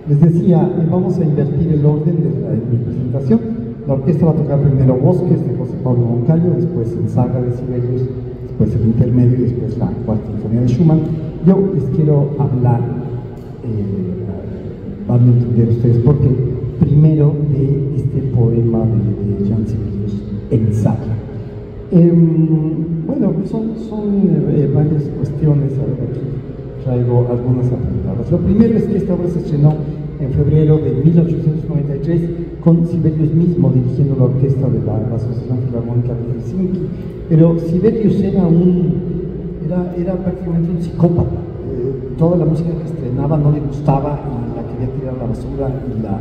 Les decía, vamos a invertir el orden de mi presentación. La orquesta va a tocar primero Bosques de José Pablo Moncayo, después el Saga de Sibelius, después el Intermedio y después la Cuarta Sinfonía de Schumann. Yo les quiero hablar, van a entender ustedes por qué, primero de este poema de Jean Sibelius, El Saga. Bueno, son varias cuestiones, a ver, aquí traigo algunas apuntadas. Lo primero es que esta obra se estrenó en febrero de 1893 con Sibelius mismo dirigiendo la orquesta de la Asociación Filarmónica de Helsinki, pero Sibelius era prácticamente un psicópata. Toda la música que estrenaba no le gustaba y la quería tirar a la basura y la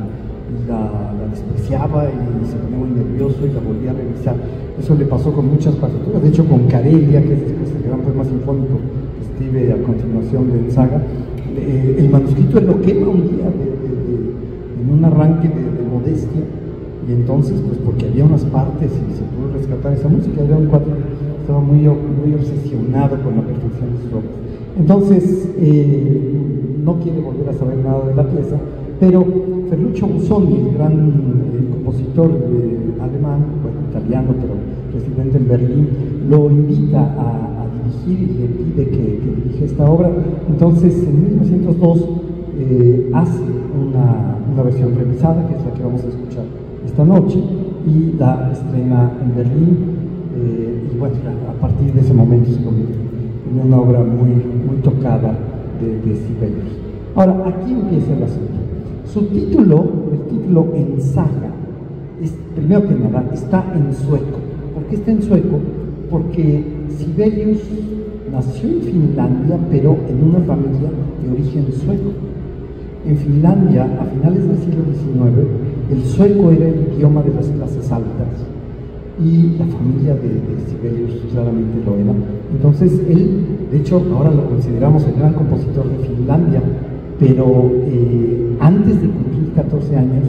despreciaba y se ponía muy nervioso y la volvía a revisar. Eso le pasó con muchas partituras, de hecho con Carelia, que es después el gran poema sinfónico que escribe a continuación del Saga. El manuscrito él lo quema un día en un arranque de modestia, y entonces, pues porque había unas partes y se pudo rescatar esa música, era un cuadro que estaba muy obsesionado con la perfección de sus obras. Entonces, no quiere volver a saber nada de la pieza, pero Ferruccio Busoni, el gran compositor alemán, bueno, italiano, pero residente en Berlín, lo invita a dirigir y le pide que dirija esta obra. Entonces, en 1902 hace una versión revisada, que es la que vamos a escuchar esta noche, y la estrena en Berlín, y bueno, a partir de ese momento se convierte en una obra muy tocada de Sibelius. Ahora, aquí empieza el asunto. El título En Saga, primero que nada, está en sueco. ¿Por qué está en sueco? Porque Sibelius nació en Finlandia, pero en una familia de origen sueco. En Finlandia, a finales del siglo XIX, el sueco era el idioma de las clases altas y la familia de Sibelius claramente lo era. Entonces él, de hecho, ahora lo consideramos el gran compositor de Finlandia, pero antes de cumplir 14 años,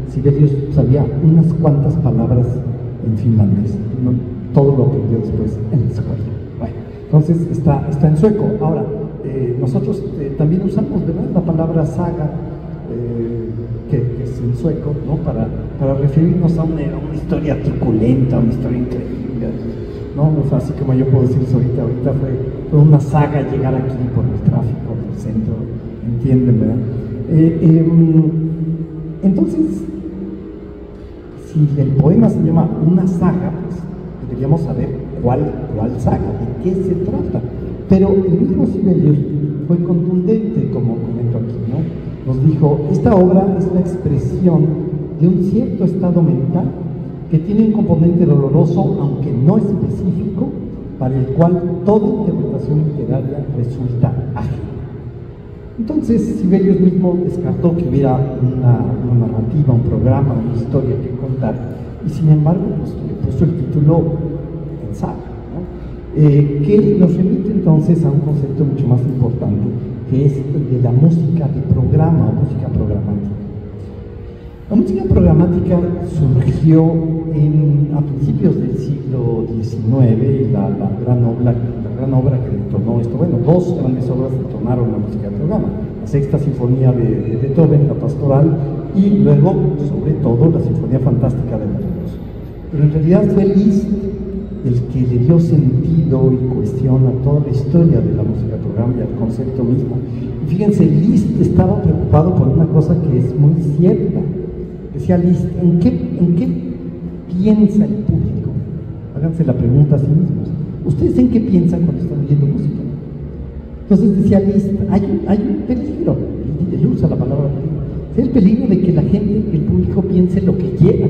Sibelius sabía unas cuantas palabras en finlandés, ¿no? Todo lo aprendió después en la escuela. Bueno, entonces está en sueco. Ahora, nosotros también usamos, ¿verdad?, la palabra saga, que es en sueco, ¿no?, para referirnos a una historia truculenta, una historia increíble, ¿no? O sea, así como yo puedo decir ahorita fue una saga llegar aquí por el tráfico del centro, ¿entienden, verdad? Entonces, si el poema se llama Una saga, pues deberíamos saber cuál saga, de qué se trata. Pero el mismo Sibelius fue contundente, como comento aquí, ¿no? Nos dijo, esta obra es la expresión de un cierto estado mental que tiene un componente doloroso, aunque no específico, para el cual toda interpretación literaria resulta ajena. Entonces Sibelius mismo descartó que hubiera una narrativa, un programa, una historia que contar, y sin embargo pues, le puso el título En Saga, ¿no? Que nos remite entonces a un concepto mucho más importante, que es el de la música de programa o música programática. La música programática surgió a principios del siglo XIX, la gran obra que detonó esto, bueno, dos grandes obras detonaron la música de programa: la Sexta Sinfonía de Beethoven, la Pastoral, y luego, sobre todo, la Sinfonía Fantástica de Berlioz. Pero en realidad fue Liszt el que le dio sentido y cuestión a toda la historia de la música de programa y al concepto mismo. Y fíjense, Liszt estaba preocupado por una cosa que es muy cierta. Decía Liszt, ¿en qué piensa el público? Háganse la pregunta a sí mismos. ¿Ustedes en qué piensan cuando están oyendo música? Entonces decía Liszt, hay un peligro, él usa la palabra peligro, es el peligro de que la gente, que el público piense lo que quiera.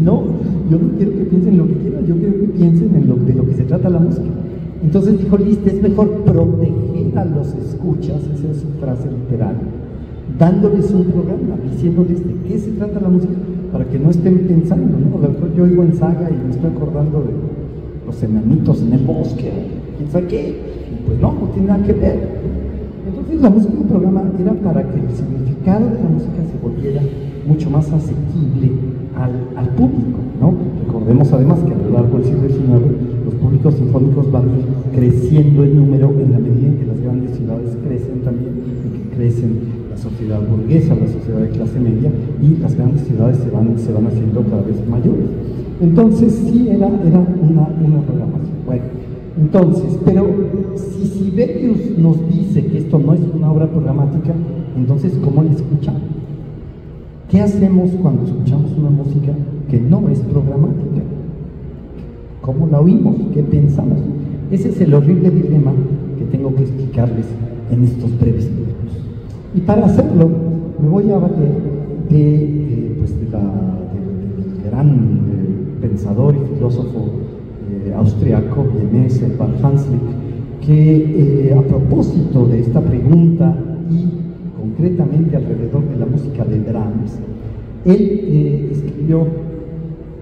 No, yo no quiero que piensen lo que quieran, yo quiero que piensen de lo que se trata la música. Entonces dijo Liszt, es mejor proteger a los escuchas, esa es su frase literal, dándoles un programa, diciéndoles de qué se trata la música, para que no estén pensando, ¿no? A lo mejor yo oigo En Saga y me estoy acordando de los enanitos en el bosque, quién sabe qué, y pues no tiene nada que ver. Entonces la música de programa era para que el significado de la música se volviera mucho más asequible al público, ¿no? Recordemos además que a lo largo del siglo XIX los públicos sinfónicos van a ir creciendo en número en la medida en que las grandes ciudades crecen también y que crecen las sociedad burguesa, la sociedad de clase media, y las grandes ciudades se van haciendo cada vez mayores. Entonces sí era una programación. Bueno, entonces, pero si Sibelius nos dice que esto no es una obra programática, entonces ¿cómo la escuchamos? ¿Qué hacemos cuando escuchamos una música que no es programática? ¿Cómo la oímos? ¿Qué pensamos? Ese es el horrible dilema que tengo que explicarles en estos breves minutos. Y para hacerlo, me voy a valer del gran pensador y filósofo austriaco, vienés, Edvard Hanslick, que a propósito de esta pregunta y concretamente alrededor de la música de Brahms, él escribió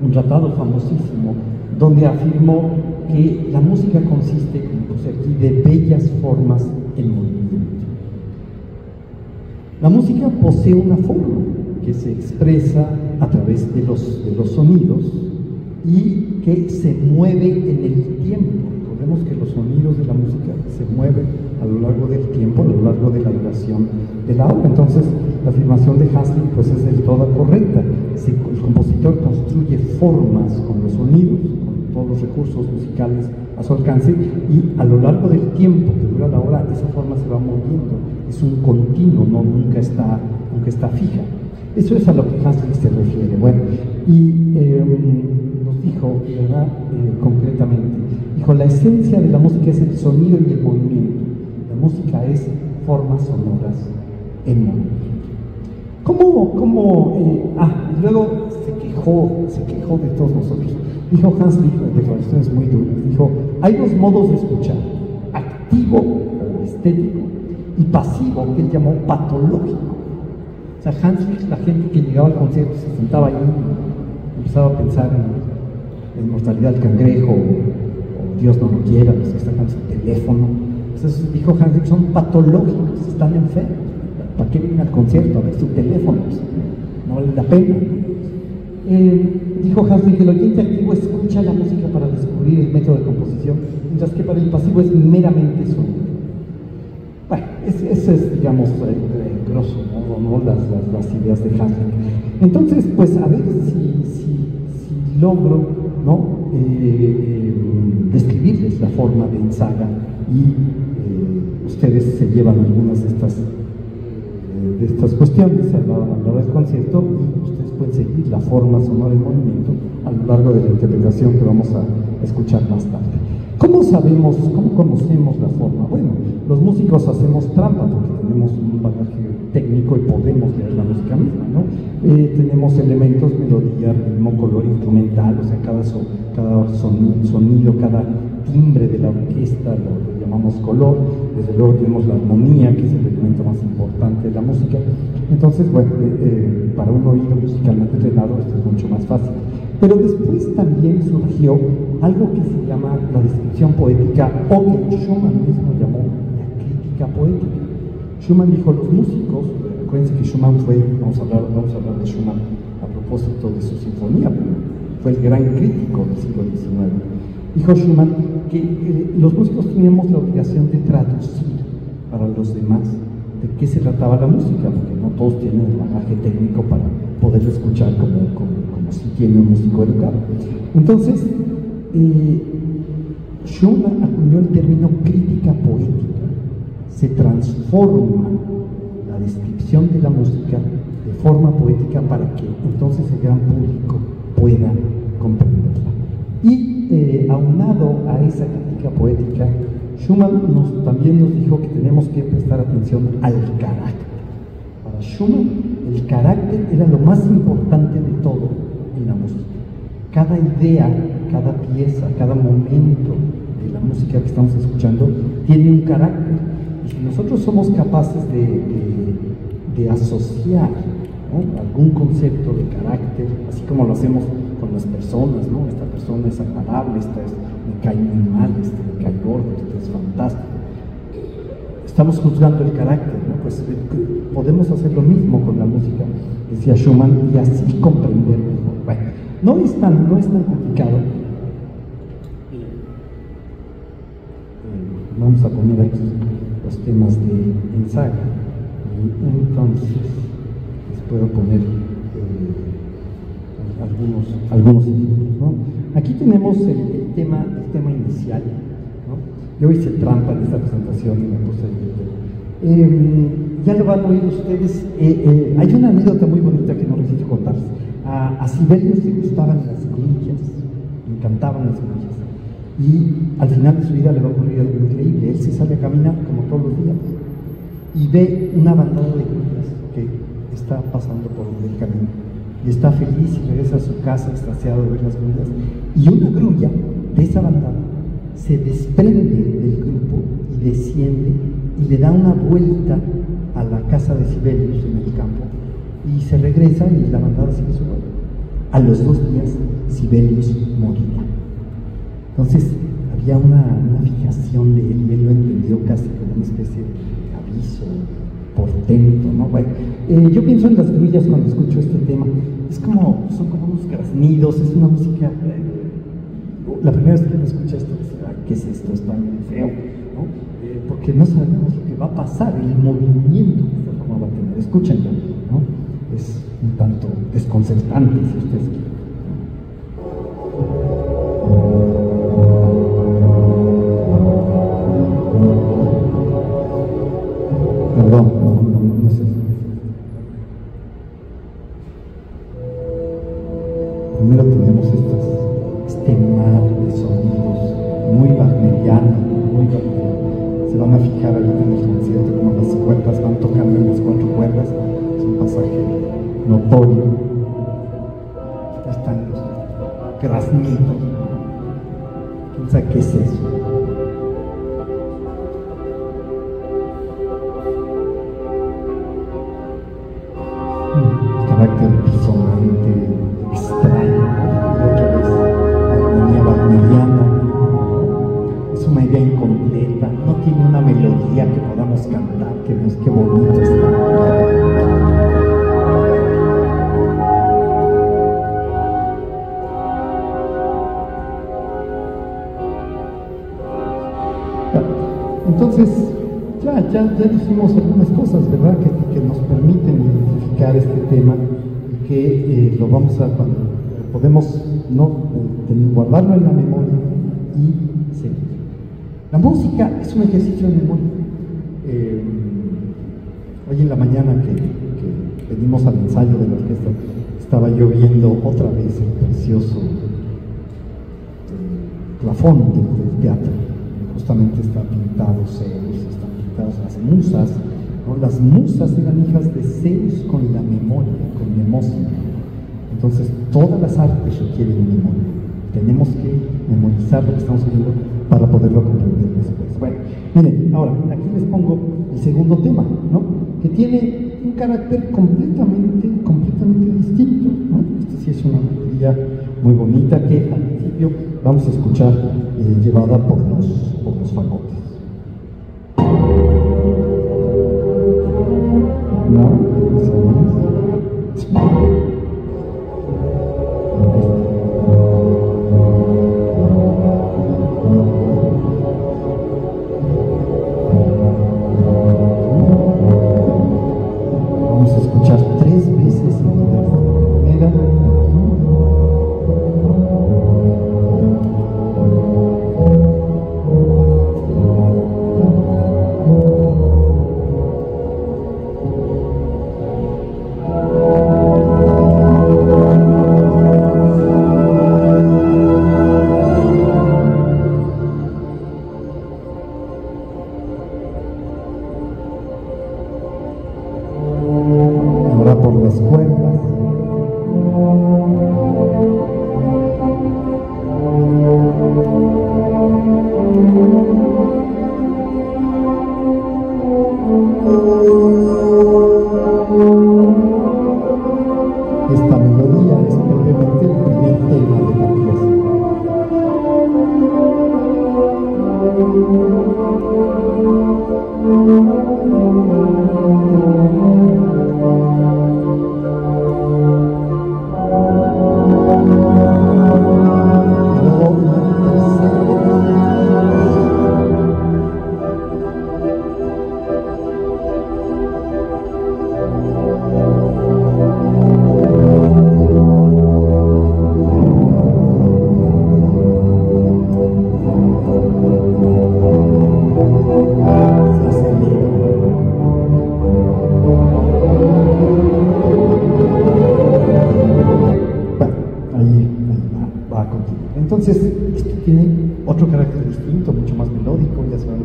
un tratado famosísimo donde afirmó que la música consiste, como puse aquí, de bellas formas en movimiento. La música posee una forma que se expresa a través de los sonidos y que se mueve en el tiempo. Recordemos que los sonidos de la música se mueven a lo largo del tiempo, a lo largo de la duración de la obra. Entonces, la afirmación de Hanslick pues es del todo correcta. El compositor construye formas con los sonidos, con todos los recursos musicales a su alcance, y a lo largo del tiempo que dura la obra, esa forma se va moviendo. Es un continuo, nunca está fija. Eso es a lo que Hanslick se refiere. Bueno, y nos dijo, ¿verdad? Concretamente, dijo, la esencia de la música es el sonido y el movimiento. La música es formas sonoras en movimiento. Y luego se quejó de todos nosotros. Dijo Hanslick, declaraciones muy duras, dijo, hay dos modos de escuchar, activo o estético y pasivo, que él llamó patológico. O sea, Hanslick, la gente que llegaba al concierto se sentaba ahí y empezaba a pensar en la inmortalidad del cangrejo, o Dios no lo quiera, los que están con su teléfono. Entonces dijo Hanslick, son patológicos, están enfermos. ¿Para qué vienen al concierto a ver su teléfono? No vale la pena. Dijo Hanslick que el oyente activo escucha la música para descubrir el método de composición, mientras que para el pasivo es meramente sonido. Bueno, ese es, digamos, grosso modo, ¿no? las ideas de Hanslick. Entonces, pues a ver si logro, ¿no? Describirles la forma de Ensaga, y ustedes se llevan algunas de estas cuestiones a la hora del concierto, y ustedes pueden seguir la forma sonora en movimiento a lo largo de la interpretación que vamos a escuchar más tarde. ¿Cómo conocemos la forma? Bueno, los músicos hacemos trampa porque tenemos un bagaje técnico y podemos leer la música misma, ¿no? Tenemos elementos, melodía, ritmo, color instrumental, o sea, cada sonido, cada timbre de la orquesta lo llamamos color. Desde luego tenemos la armonía, que es el elemento más importante de la música. Entonces, bueno, para un oído musicalmente entrenado esto es mucho más fácil. Pero después también surgió algo que se llama la descripción poética, o que Schumann mismo llamó la crítica poética. Schumann dijo, los músicos, acuérdense que Schumann vamos a hablar de Schumann a propósito de su sinfonía, pero fue el gran crítico del siglo XIX. Dijo Schumann que los músicos teníamos la obligación de traducir para los demás de qué se trataba la música, porque no todos tienen el bagaje técnico para poder escuchar como si tiene un músico educado. Entonces, Schumann acuñó el término crítica poética. Se transforma la descripción de la música de forma poética para que entonces el gran público pueda comprenderla. Y aunado a esa crítica poética, Schumann también nos dijo que tenemos que prestar atención al carácter. Para Schumann, el carácter era lo más importante de todo en la música. Cada idea, cada pieza, cada momento de la música que estamos escuchando tiene un carácter. Y si nosotros somos capaces de asociar, ¿no? algún concepto de carácter, así como lo hacemos con las personas, ¿no? Esta persona es agradable, me cae muy mal, me cae gordo, es fantástico. Estamos juzgando el carácter, ¿no? Pues podemos hacer lo mismo con la música, decía Schumann, y así comprender mejor. Bueno, no es tan complicado. Vamos a poner aquí los temas de Ensaga. Entonces, les puedo poner algunos ejemplos, ¿no? Aquí tenemos el tema inicial, ¿no? Yo hice trampa en esta presentación y me puse ya lo van a oír ustedes. Hay una anécdota muy bonita que no necesito contarles. A Sibelius le gustaban las grullas, le encantaban las grullas. Y al final de su vida le va a ocurrir algo increíble. Él se sale a caminar como todos los días y ve una bandada de grullas que está pasando por el camino. Y está feliz y regresa a su casa extasiado de ver las grullas. Y una grulla de esa bandada se desprende del grupo y desciende y le da una vuelta a la casa de Sibelius en el campo y se regresa y la bandada sigue su vuelo. A los 2 días Sibelius morirá. Entonces había una fijación de él y él lo entendió casi como una especie de aviso, portento, ¿no? Bueno, yo pienso en las grullas cuando escucho este tema. Son como unos graznidos, es una música. La primera vez que uno escucha esto, ¿qué es esto? Está muy feo, ¿no? Porque no sabemos lo que va a pasar, el movimiento que esta forma va a tener. Escúchenlo, ¿no? Es un tanto desconcertante, si ustedes quieren. Perdón, no sé. Primero tenemos este mar de sonidos muy wagneriano, Se van a fijar ahorita en el concierto como las cuerdas van tocando en las 4 cuerdas. Es un pasaje notorio. Están los graznidos. ¿Quién sabe qué es eso? Carácter disonante, extraño, otra vez, armonía wagneriana. Es una idea incompleta, no tiene una melodía que podamos cantar, que veamos qué bonito está. Entonces, ya dijimos algunas cosas, ¿verdad? Que nos permiten identificar este tema y que lo vamos a, podemos guardarlo en la memoria y seguir. La música es un ejercicio de memoria. Hoy en la mañana que venimos al ensayo de la orquesta, estaba yo viendo otra vez el precioso plafón del teatro. Justamente está pintado Zeus, están pintadas las musas, ¿no? Las musas eran hijas de Zeus con la memoria, con Mnemósina. Entonces, todas las artes requieren memoria. Tenemos que memorizar lo que estamos viendo para poderlo comprender después. Bueno, miren, ahora, aquí les pongo el segundo tema, ¿no? Que tiene un carácter completamente distinto, ¿no? Esta sí es una melodía muy bonita que al principio vamos a escuchar llevada por los fagotes. ¿No? Vamos a escuchar 3 veces seguidas. Mira, aquí. Por las cuerdas. Esta melodía es propiamente el primer tema de la pieza.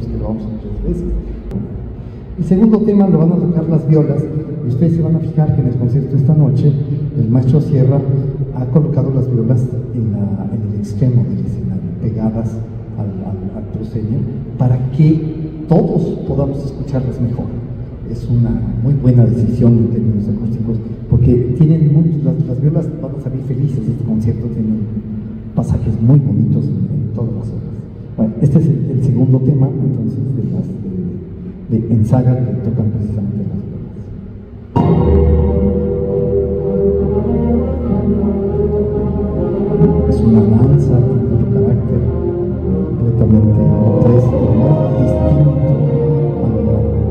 es que lo vamos a ver 3 veces. El segundo tema lo van a tocar las violas, y ustedes se van a fijar que en el concierto de esta noche el maestro Sierra ha colocado las violas en el extremo del escenario, pegadas al proscenio, para que todos podamos escucharlas mejor. Es una muy buena decisión en términos acústicos, porque las violas van a salir felices. Este concierto tiene pasajes muy bonitos en todas las obras. Bueno, este es el segundo tema, entonces, en Saga, que tocan precisamente las violas. Es una danza de otro carácter, completamente opuesto, muy distinto a lo grande.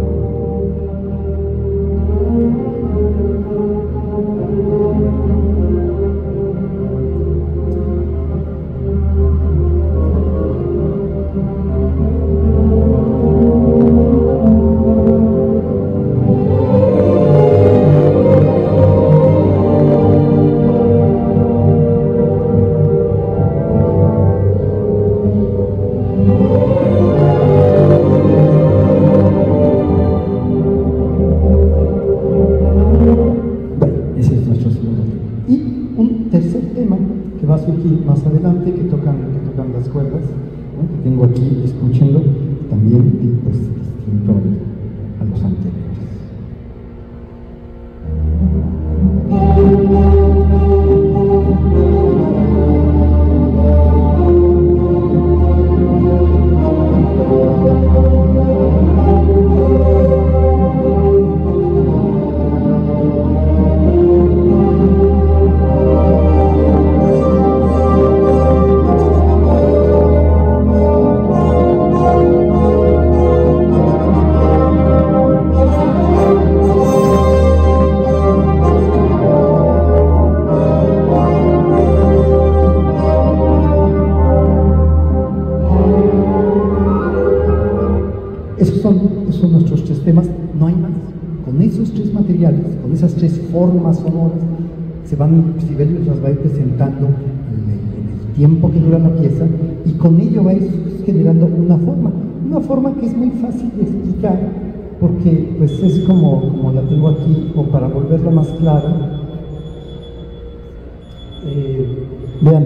Más adelante, que tocan las cuerdas, ¿no? Que tengo aquí, escúchenlo, también pues, distinto a los anteriores. Esos son nuestros 3 temas, no hay más. Con esos 3 materiales, con esas 3 formas sonoras, Sibelius las va a ir presentando en el tiempo que dura la pieza, y con ello va a ir generando una forma que es muy fácil de explicar, porque pues es como la tengo aquí, o para volverla más clara. Vean,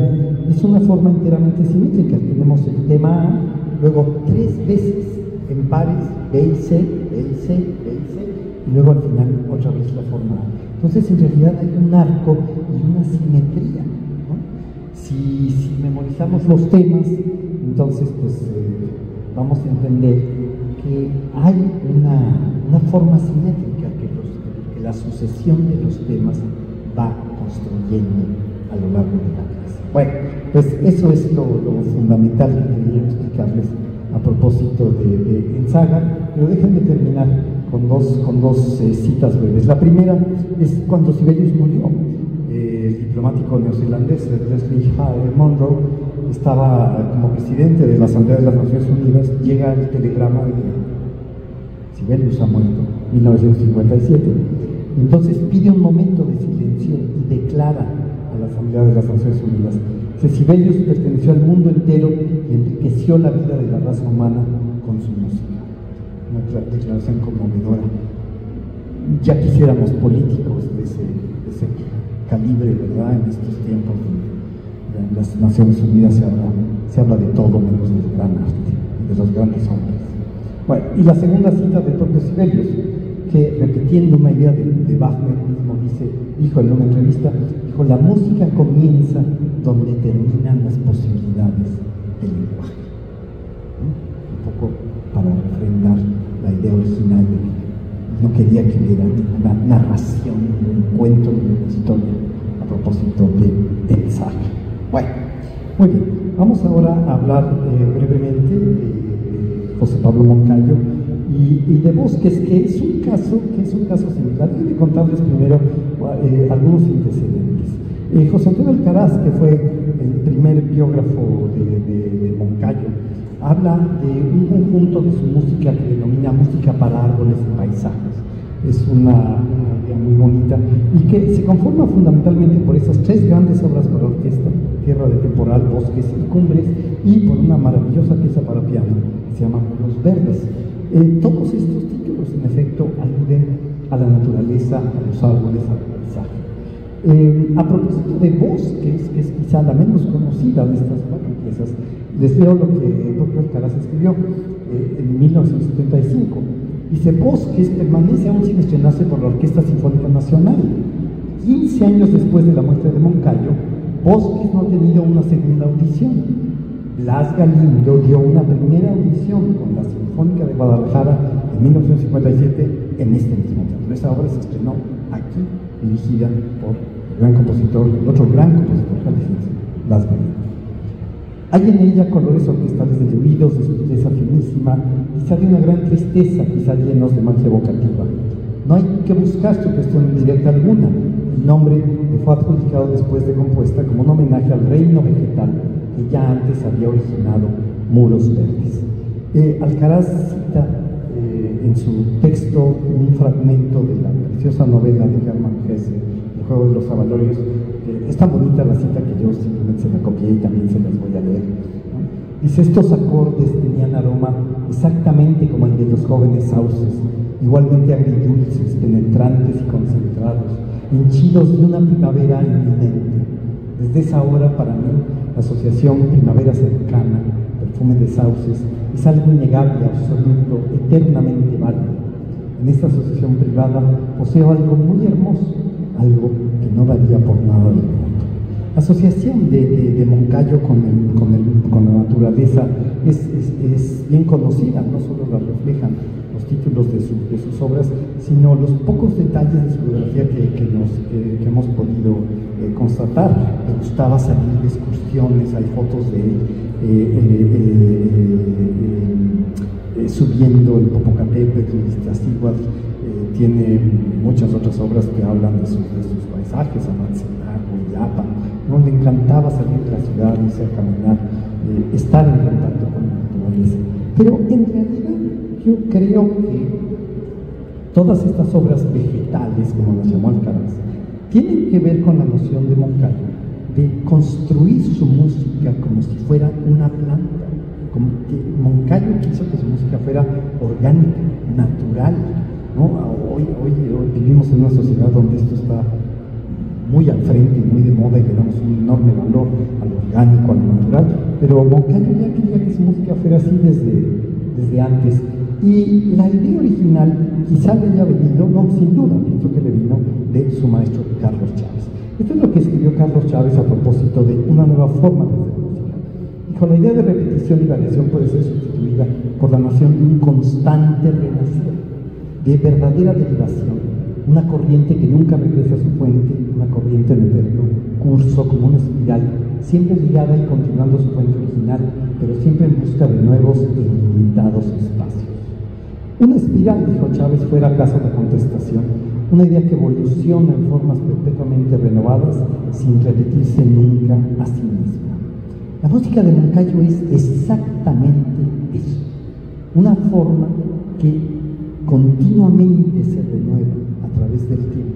es una forma enteramente simétrica. Tenemos el tema A, luego 3 veces en pares, B y C, B y C, B y C, y luego al final otra vez la forma A. Entonces en realidad hay un arco y una simetría, ¿no? Si memorizamos los temas, entonces pues vamos a entender que hay una forma simétrica que la sucesión de los temas va construyendo a lo largo de la clase. Bueno, pues eso es lo fundamental que quería explicarles a propósito de Saga, pero déjenme terminar con dos citas breves. La primera es cuando Sibelius murió. El diplomático neozelandés Leslie Monroe estaba como presidente de la Asamblea de las Naciones Unidas. Llega el telegrama de que Sibelius ha muerto en 1957. Entonces pide un momento de silencio y declara a la Asamblea de las Naciones Unidas: Sibelius perteneció al mundo entero y enriqueció la vida de la raza humana con su música. Una declaración conmovedora. Ya quisiéramos políticos de ese calibre, ¿verdad? En estos tiempos en las Naciones Unidas se habla de todo menos del gran arte y de los grandes hombres. Bueno, y la segunda cita del propio Sibelius, que repitiendo una idea de Wagner mismo dijo en una entrevista, dijo: la música comienza donde terminan las posibilidades del lenguaje. Un poco para refrendar la idea original de que no quería que hubiera ninguna narración, un cuento, una historia a propósito de Saga. Bueno, muy bien, vamos ahora a hablar brevemente de José Pablo Moncayo y de Bosques, que es un caso similar. Quiero contarles primero algunos antecedentes. José Antonio Alcaraz, que fue el primer biógrafo de Moncayo, habla de un conjunto de su música que denomina música para árboles y paisajes. Es una idea muy bonita, y que se conforma fundamentalmente por esas tres grandes obras para orquesta: Tierra de Temporal, Bosques y Cumbres, y por una maravillosa pieza para piano que se llama Los Verdes. Todos estos títulos, en efecto, aluden a la naturaleza, a los árboles, al paisaje. A propósito de Bosques, que es quizá la menos conocida de estas cuatro piezas, les leo lo que el propio Alcaraz escribió en 1975. Dice: Bosques permanece aún sin estrenarse por la Orquesta Sinfónica Nacional. 15 años después de la muerte de Moncayo, Bosques no ha tenido una segunda audición. Blas Galindo dio una primera audición con la Sinfónica de Guadalajara en 1957 en este mismo teatro. Esa obra se estrenó aquí, dirigida por el gran compositor, el otro gran compositor jalisciense, Blas Galindo. Hay en ella colores orquestales diluidos, de sutileza finísima, quizá de una gran tristeza, quizá llenos de magia evocativa. No hay que buscar su cuestión directa alguna. El nombre le fue adjudicado después de compuesta como un homenaje al reino vegetal que ya antes había originado Muros Verdes. Alcaraz cita en su texto un fragmento de la preciosa novela de Hermann Hesse, El juego de los avalorios. Es tan bonita la cita que yo simplemente se la copié y también se las voy a leer, ¿no? Dice: estos acordes tenían aroma exactamente como el de los jóvenes sauces, igualmente agridulces, penetrantes y concentrados, henchidos de una primavera inminente. Desde esa hora, para mí, la asociación primavera cercana, perfume de sauces, es algo innegable, absoluto, eternamente válido. En esta asociación privada poseo algo muy hermoso, algo que no daría por nada del mundo. La asociación de Moncayo con la naturaleza es bien conocida. No solo la reflejan los títulos de sus obras, sino los pocos detalles de su biografía que hemos podido constatar. Le gustaba salir de excursiones, hay fotos de él subiendo el Popocatépetl, Iztaccíhuatl. Tiene muchas otras obras que hablan de sus paisajes, Amatzinango, Illapa, ¿no? Le encantaba salir de la ciudad, irse a caminar, estar en contacto con la naturaleza. Pero en realidad yo creo que todas estas obras vegetales, como las llamó Alcaraz, tienen que ver con la noción de Moncayo de construir su música como si fuera una planta. Como que Moncayo quiso que su música fuera orgánica, natural, ¿no? Hoy vivimos en una sociedad donde esto está muy al frente y muy de moda y le damos un enorme valor a lo orgánico, a lo natural, pero Moncayo ya quería que su música fuera así desde antes. Y la idea original quizá le haya venido, no, sin duda, pienso que le vino de su maestro Carlos Chávez. Esto es lo que escribió Carlos Chávez a propósito de una nueva forma de hacer música. Dijo: la idea de repetición y variación puede ser sustituida por la noción de un constante renacer, de verdadera derivación, una corriente que nunca regresa a su fuente, una corriente en eterno curso como una espiral, siempre ligada y continuando su fuente original, pero siempre en busca de nuevos e ilimitados espacios. Una espiral, dijo Chávez, fuera acaso la contestación, una idea que evoluciona en formas perpetuamente renovadas sin repetirse nunca a sí misma. La música de Moncayo es exactamente eso, una forma que continuamente se renueva a través del tiempo,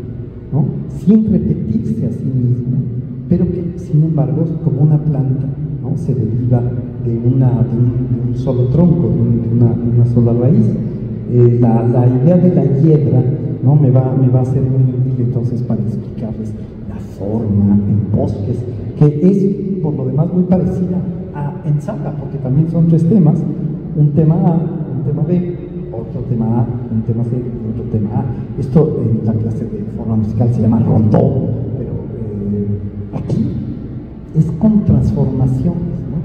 ¿no? Sin repetirse a sí misma, pero que sin embargo, como una planta, ¿no? Se deriva de un solo tronco, de una sola raíz. La idea de la hiedra, ¿no? me va a ser muy útil entonces para explicarles la forma en Bosques, que es por lo demás muy parecida a En Saga, porque también son tres temas: un tema A, un tema B, otro tema A, un tema C y otro tema A. Esto en la clase de forma musical se llama rondó, pero aquí es con transformaciones, ¿no?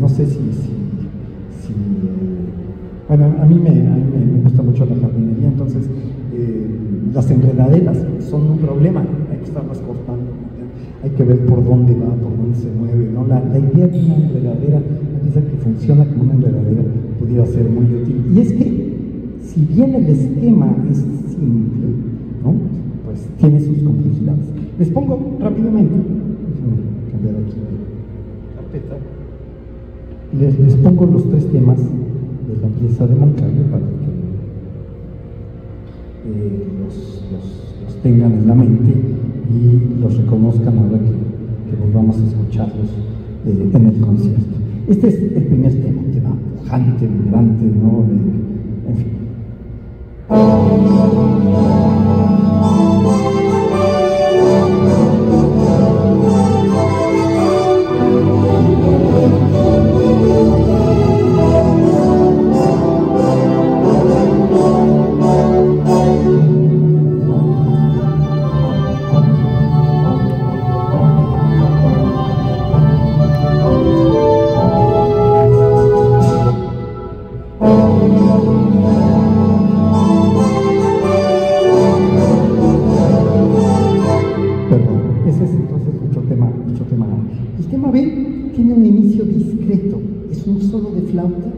No sé si bueno, a mí me gusta mucho la jardinería, entonces las enredaderas son un problema, hay que estarlas cortando, hay que ver por dónde va, por dónde se mueve, ¿no? La idea de una enredadera, una pieza que funciona como una enredadera, pudiera ser muy útil. Y es que, si bien el esquema es simple, ¿no? Pues tiene sus complejidades. Les pongo rápidamente, déjenme cambiar aquí de carpeta, les pongo los tres temas de la pieza de Moncayo para que los tengan en la mente y los reconozcan ahora que volvamos a escucharlos en el concierto. Este es el primer tema, un tema pujante, vibrante, ¿no? En fin. El tema B tiene un inicio discreto, es un solo de flauta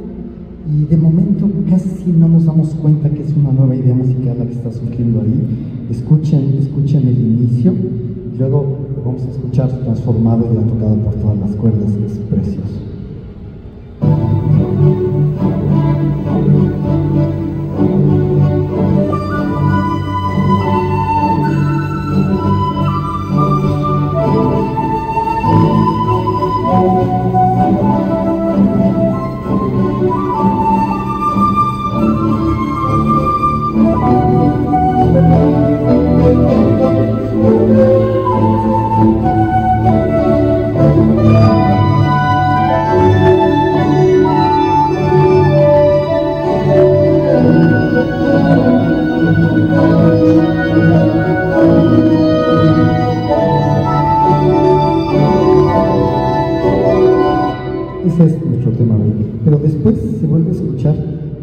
y de momento casi no nos damos cuenta que es una nueva idea musical la que está surgiendo ahí. Escuchen el inicio y luego lo vamos a escuchar transformado y tocado por todas las cuerdas, que es precioso. Ese es nuestro tema B, pero después se vuelve a escuchar,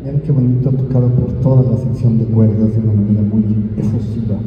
vean qué bonito, tocado por toda la sección de cuerdas de una manera muy efusiva.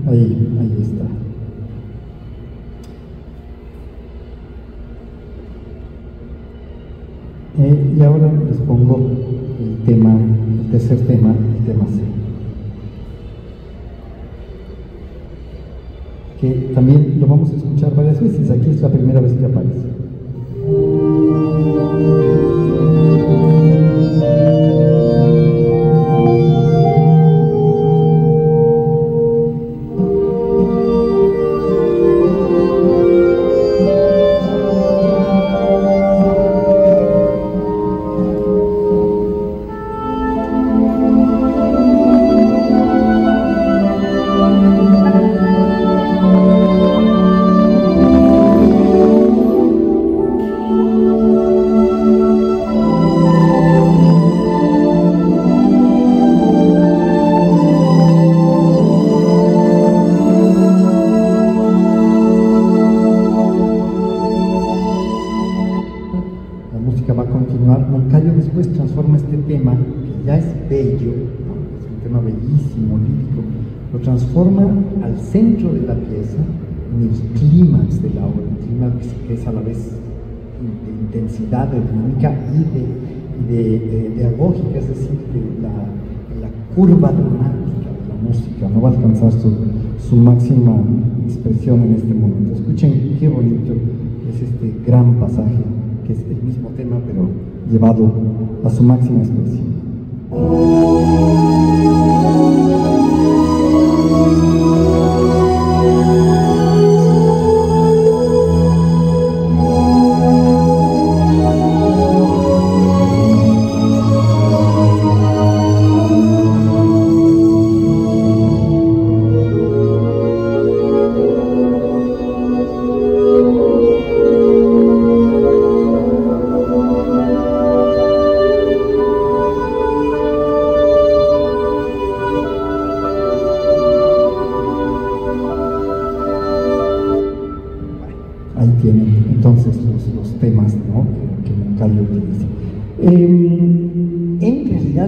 Ahí está. Y ahora les pongo el tercer tema, el tema C, que también lo vamos a escuchar varias veces. Aquí es la primera vez que aparece. Va a continuar. Moncayo después transforma este tema, que ya es bello, ¿no? Es un tema bellísimo, lírico, lo transforma al centro de la pieza, en el clímax de la obra, un clímax que es a la vez de intensidad, de dinámica y de dialógica, es decir, de la curva dramática de la música. No va a alcanzar su máxima expresión en este momento. Escuchen qué bonito es este gran pasaje, que es el mismo tema pero llevado a su máxima expresión.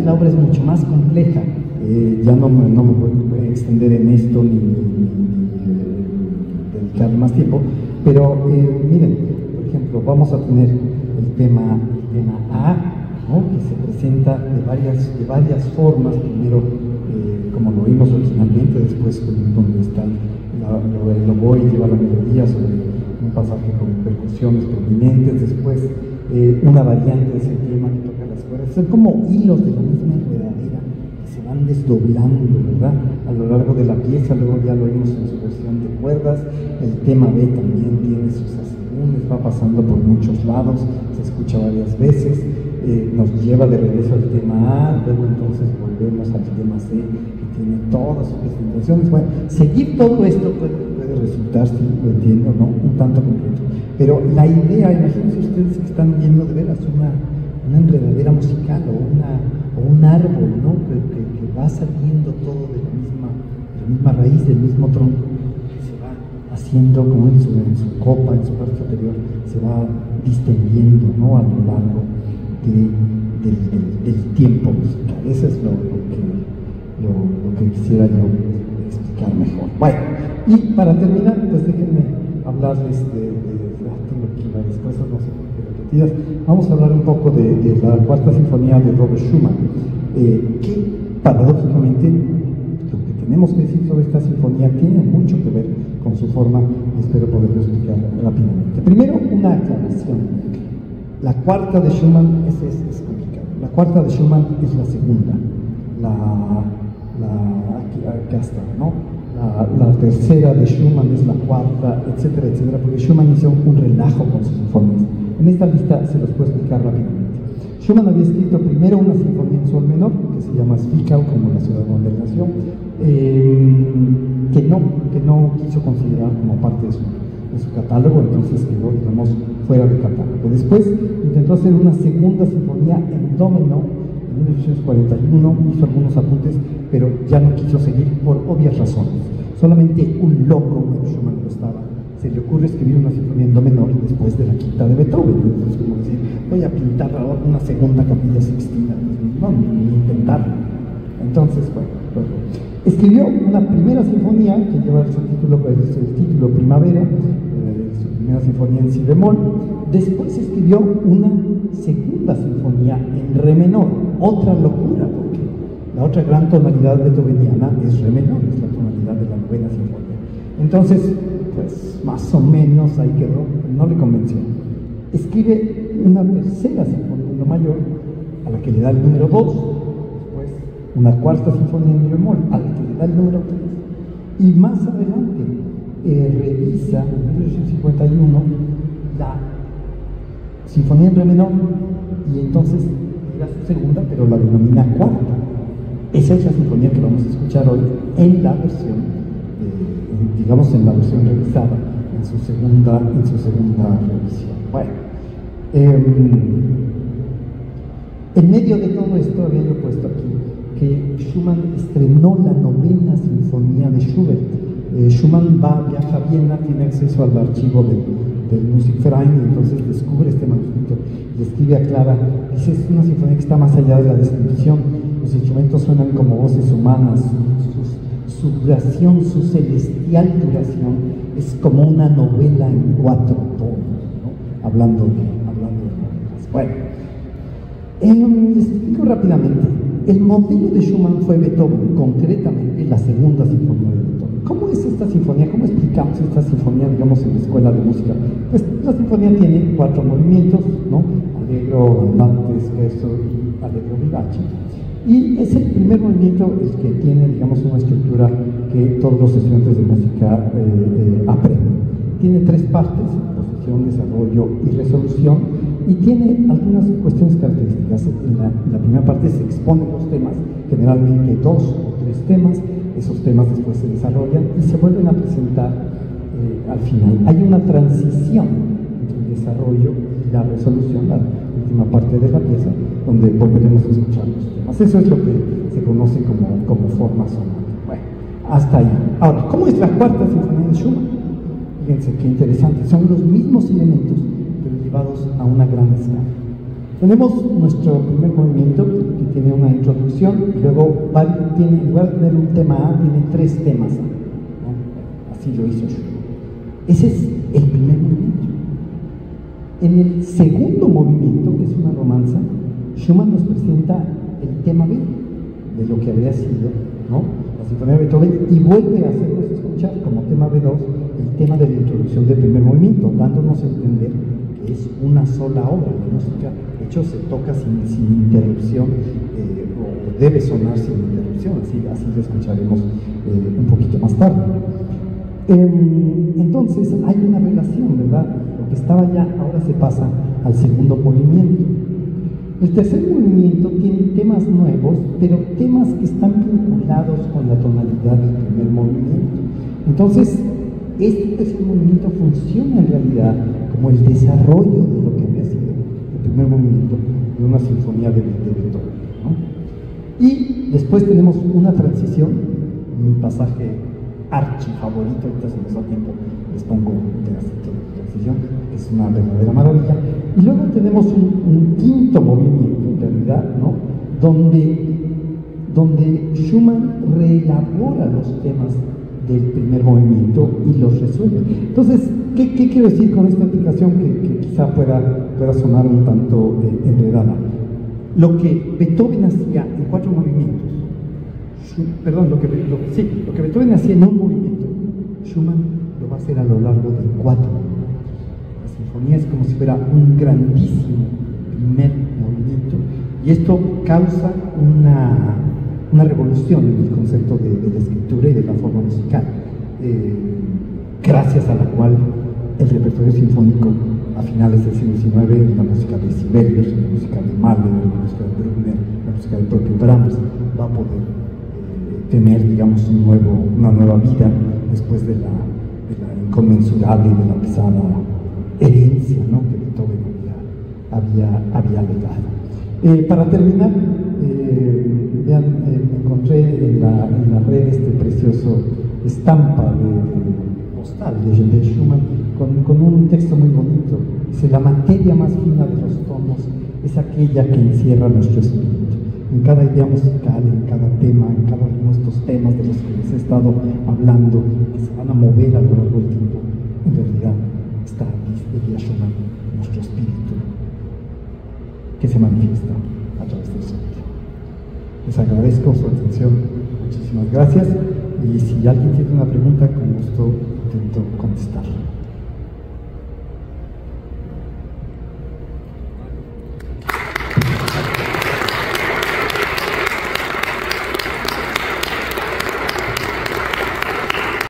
la obra es mucho más compleja. Ya no me voy a extender en esto ni dedicar más tiempo, pero miren, por ejemplo, vamos a tener el tema A, ¿no?, que se presenta de varias formas. Primero, como lo vimos originalmente, después donde está el oboe y lleva la melodía sobre un pasaje con percusiones prominentes, después una variante de ese tema que toca las cuerdas. Son como hilos de la misma enredadera que se van desdoblando, ¿verdad?, a lo largo de la pieza. Luego ya lo vimos en su versión de cuerdas. El tema B también tiene sus asegúnes, va pasando por muchos lados, se escucha varias veces, nos lleva de regreso al tema A, luego entonces volvemos al tema C, que tiene todas sus presentaciones. Bueno, seguir todo esto puede resultar, si lo entiendo, ¿no?, un tanto complejo, pero la idea, imagínense ustedes que están viendo de veras una enredadera musical o un árbol, ¿no?, que va saliendo todo de la misma raíz, del mismo tronco, que se va haciendo como en su copa, en su parte superior, se va distendiendo, ¿no?, a lo largo del tiempo musical. Eso es lo que quisiera yo explicar mejor. Bueno, y para terminar, pues déjenme hablarles tengo aquí varias cosas, no sé por qué repetidas. Vamos a hablar un poco de la cuarta sinfonía de Robert Schumann, que paradójicamente lo que tenemos que decir sobre esta sinfonía tiene mucho que ver con su forma, y espero poderlo explicar rápidamente. Primero, una aclaración. La cuarta de Schumann es complicado. La cuarta de Schumann es la segunda. Acá está, ¿no? La tercera de Schumann es la cuarta, etcétera, etcétera, porque Schumann hizo un relajo con sus sinfonías. En esta lista se los puedo explicar rápidamente. Schumann había escrito primero una sinfonía en sol menor, que se llama Zwickau, como la ciudad donde él nació, que no quiso considerar como parte de su catálogo, entonces quedó, digamos, fuera de catálogo. Después intentó hacer una segunda sinfonía en do menor en 1841, hizo algunos apuntes, pero ya no quiso seguir por obvias razones. Solamente un loco, como Schumann lo estaba, se le ocurre escribir una sinfonía en do menor después de la quinta de Beethoven. Entonces, como decir, voy a pintar ahora una segunda capilla sixtina, no, ni intentarlo. Entonces, bueno, escribió una primera sinfonía que lleva el título Primavera, su primera sinfonía en si bemol. Después escribió una segunda sinfonía en re menor, otra locura, porque la otra gran tonalidad beethoveniana es re menor, es la tonalidad de la novena sinfonía. Entonces, pues más o menos ahí quedó, no le convenció. Escribe una tercera sinfonía en do mayor, a la que le da el número 2, después una cuarta sinfonía en mi bemol, a la que le da el número 3, y más adelante revisa en 1851 la sinfonía en re menor, y entonces era su segunda, pero la denomina cuarta. Esa es la sinfonía que vamos a escuchar hoy en la versión, digamos, en la versión revisada, en su segunda revisión. Bueno, en medio de todo esto había yo puesto aquí que Schumann estrenó la novena sinfonía de Schubert. Schumann viaja a Viena, tiene acceso al archivo del Musikverein, y entonces descubre este manuscrito y escribe a Clara, dice: es una sinfonía que está más allá de la descripción, los instrumentos suenan como voces humanas, su duración, su celestial duración es como una novela en 4 tomos, ¿no? Hablando de novelas. Bueno, les explico rápidamente. El modelo de Schumann fue Beethoven, concretamente la segunda sinfonía de Beethoven. ¿Cómo es esta sinfonía? ¿Cómo explicamos esta sinfonía, digamos, en la escuela de música? Pues la sinfonía tiene 4 movimientos, ¿no? Allegro, andante, scherzo y allegro vivace. Y es el primer movimiento el que tiene, digamos, una estructura que todos los estudiantes de música aprenden. Tiene 3 partes: posición, desarrollo y resolución, y tiene algunas cuestiones características. En la primera parte se exponen los temas, generalmente 2 o 3 temas. Esos temas después se desarrollan y se vuelven a presentar al final. Hay una transición entre el desarrollo y la resolución, la última parte de la pieza, donde volveremos a escuchar los temas. Eso es lo que se conoce como forma sonata. Bueno, hasta ahí. Ahora, ¿cómo es la cuarta sinfonía de Schumann? Fíjense qué interesante. Son los mismos elementos, pero llevados a una gran escala. Tenemos nuestro primer movimiento que tiene una introducción y luego tiene, en lugar de tener un tema A, tiene 3 temas A, ¿no? Así lo hizo Schumann. Ese es el primer movimiento. En el segundo movimiento, que es una romanza, Schumann nos presenta el tema B de lo que habría sido, ¿no?, la Sinfonía de Beethoven, y vuelve a hacernos escuchar como tema B2 el tema de la introducción del primer movimiento, dándonos a entender que es una sola obra de música. De hecho, se toca sin interrupción, o debe sonar sin interrupción, así lo escucharemos un poquito más tarde. Entonces hay una relación, ¿verdad? Lo que estaba ya ahora se pasa al segundo movimiento. El tercer movimiento tiene temas nuevos, pero temas que están vinculados con la tonalidad del primer movimiento. Entonces, este tercer movimiento funciona en realidad como el desarrollo de lo que había sido el primer movimiento de una sinfonía de Beethoven, ¿no? Y después tenemos una transición, mi pasaje archi favorito, ahorita si nos da tiempo les pongo un pedacito de transición, es una verdadera maravilla. Y luego tenemos un quinto movimiento, en realidad, ¿no?, donde Schumann reelabora los temas del primer movimiento y los resuelve. Entonces, ¿qué quiero decir con esta explicación que quizá pueda sonar un tanto enredada? Lo que Beethoven hacía en 4 movimientos, lo que Beethoven hacía en un movimiento, Schumann lo va a hacer a lo largo de 4 movimientos. La sinfonía es como si fuera un grandísimo primer movimiento, y esto causa una revolución en el concepto de la escritura y de la forma musical, gracias a la cual el repertorio sinfónico a finales del siglo XIX, la música de Sibelius, la música de Mahler, la música de Bruckner, la música del propio Brahms, va a poder tener, digamos, una nueva vida después de la inconmensurable y de la pesada herencia, ¿no?, que Beethoven había legado. Para terminar, vean, encontré en la red este precioso estampa de postal de Schumann con un texto muy bonito. Dice: la materia más fina de los tonos es aquella que encierra nuestro espíritu. En cada idea musical, en cada tema, en cada uno de estos temas de los que les he estado hablando, que se van a mover a lo largo del tiempo, en realidad está aquí, diría Schumann, nuestro espíritu, que se manifiesta a través del sonido. Les agradezco su atención, muchísimas gracias, y si alguien tiene una pregunta, con gusto intento